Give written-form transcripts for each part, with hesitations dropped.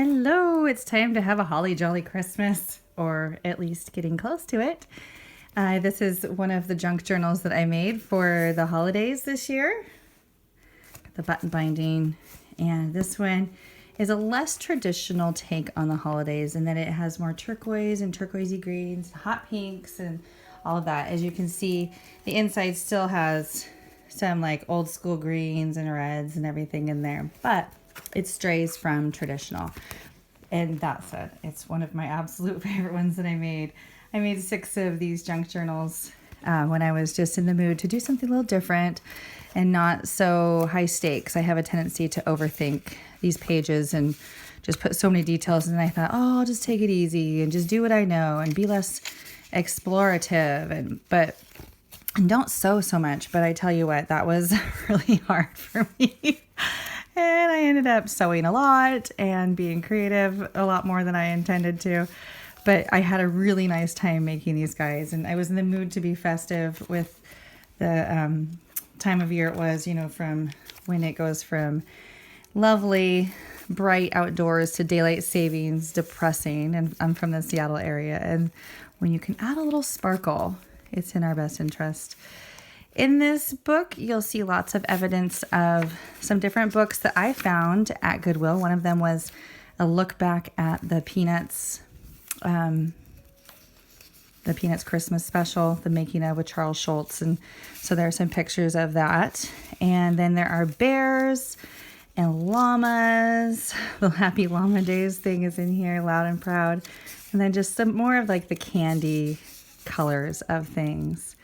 Hello, it's time to have a holly jolly Christmas, or at least getting close to it. This is one of the junk journals that I made for the holidays this year. The button binding, and this one is a less traditional take on the holidays in that it has more turquoise and turquoisey greens, hot pinks, and all of that. As you can see, the inside still has some like old school greens and reds and everything in there, but it strays from traditional. And that's it. It's one of my absolute favorite ones that I made. I made 6 of these junk journals when I was just in the mood to do something a little different and not so high stakes. I have a tendency to overthink these pages and just put so many details. And I thought, oh, I'll just take it easy and just do what I know and be less explorative. And don't sew so much. But I tell you what, that was really hard for me. And I ended up sewing a lot and being creative a lot more than I intended to. But I had a really nice time making these guys. And I was in the mood to be festive with the time of year it was, from when it goes from lovely, bright outdoors to daylight savings, depressing. And I'm from the Seattle area. And when you can add a little sparkle, it's in our best interest. In this book, you'll see lots of evidence of some different books that I found at Goodwill. One of them was a look back at the Peanuts Christmas special, the making of with Charles Schulz. And so there are some pictures of that. And then there are bears and llamas. The Happy Llama Days thing is in here, loud and proud. And then just some more of like the candy colors of things.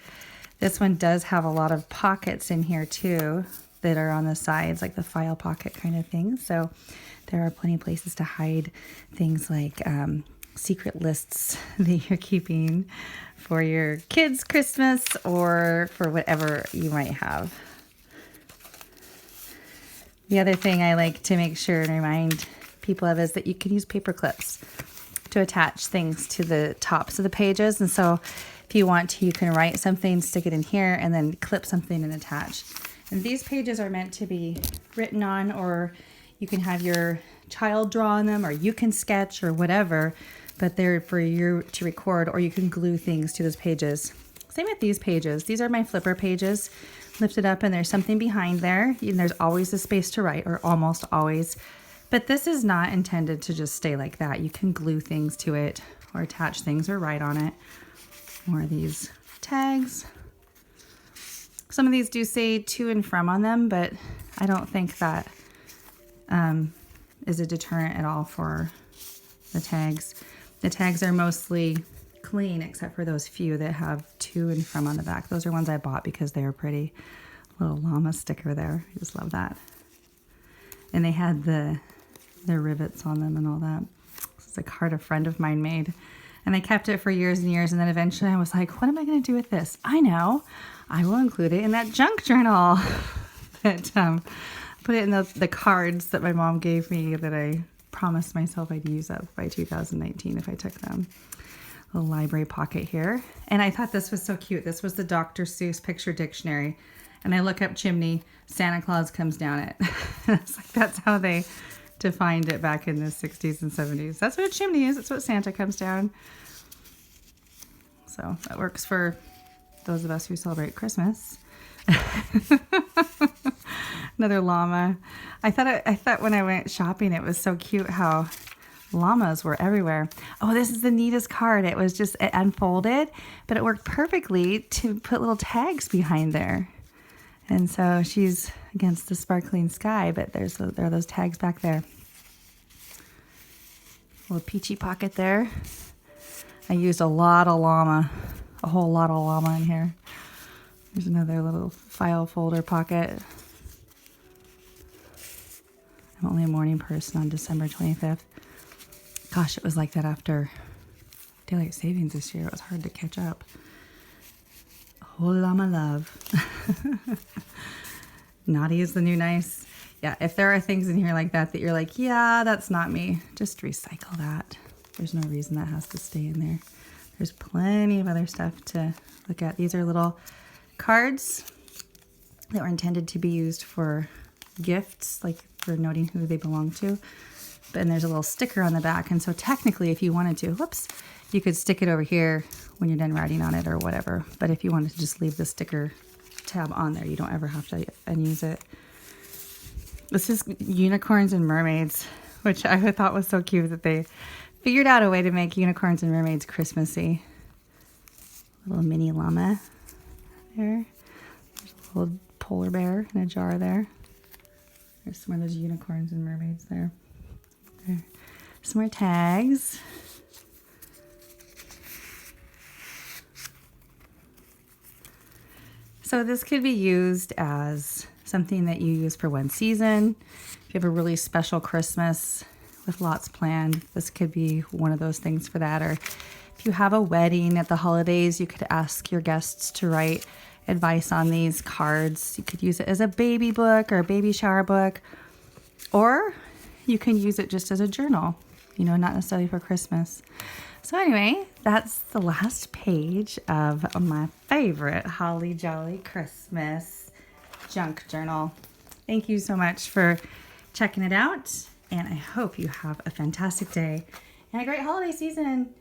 This one does have a lot of pockets in here too that are on the sides, like the file pocket kind of thing. So there are plenty of places to hide things like secret lists that you're keeping for your kids' Christmas or for whatever you might have. The other thing I like to make sure and remind people of is that you can use paper clips to attach things to the tops of the pages. And so if you want to, you can write something, stick it in here, and then clip something and attach. And these pages are meant to be written on, or you can have your child draw on them, or you can sketch or whatever, but they're for you to record, or you can glue things to those pages. Same with these pages. These are my flipper pages. Lift it up and there's something behind there. And there's always a space to write, or almost always. But this is not intended to just stay like that. You can glue things to it or attach things or write on it. More of these tags. Some of these do say to and from on them, but I don't think that is a deterrent at all for the tags. The tags are mostly clean except for those few that have to and from on the back. Those are ones I bought because they were pretty. Little llama sticker there. I just love that. And they had the rivets on them and all that. This is a card a friend of mine made. And I kept it for years and years. And then eventually I was like, what am I going to do with this? I know. I will include it in that junk journal. That put it in the cards that my mom gave me that I promised myself I'd use up by 2019 if I took them. A little library pocket here. And I thought this was so cute. This was the Dr. Seuss picture dictionary. And I look up chimney, Santa Claus comes down it. It's like that's how they defined it back in the 60s and 70s. That's what a chimney is. It's what Santa comes down. So that works for those of us who celebrate Christmas. Another llama. I thought when I went shopping it was so cute how llamas were everywhere. Oh, this is the neatest card. It was just it unfolded, but it worked perfectly to put little tags behind there. And so she's against the sparkling sky, but there are those tags back there. A little peachy pocket there. I used a lot of llama, a whole lot of llama in here. There's another little file folder pocket. I'm only a morning person on December 25th. Gosh, it was like that after daylight savings this year. It was hard to catch up. Whole llama love. Naughty is the new nice. Yeah, if there are things in here like that you're like, yeah, that's not me, just recycle that. There's no reason that has to stay in there. There's plenty of other stuff to look at. These are little cards that were intended to be used for gifts, like for noting who they belong to. and there's a little sticker on the back. And so technically, if you wanted to, whoops, you could stick it over here when you're done writing on it or whatever. But if you wanted to just leave the sticker tab on there, you don't ever have to unuse it. This is unicorns and mermaids, which I thought was so cute that they figured out a way to make unicorns and mermaids Christmassy. Little mini llama there. There's a little polar bear in a jar there. There's some of those unicorns and mermaids there. Some more tags. So this could be used as something that you use for one season. If you have a really special Christmas with lots planned, this could be one of those things for that. Or if you have a wedding at the holidays, you could ask your guests to write advice on these cards. You could use it as a baby book or a baby shower book, or you can use it just as a journal, you know, not necessarily for Christmas. So anyway, that's the last page of my favorite Holly Jolly Christmas junk journal. Thank you so much for checking it out, and I hope you have a fantastic day and a great holiday season.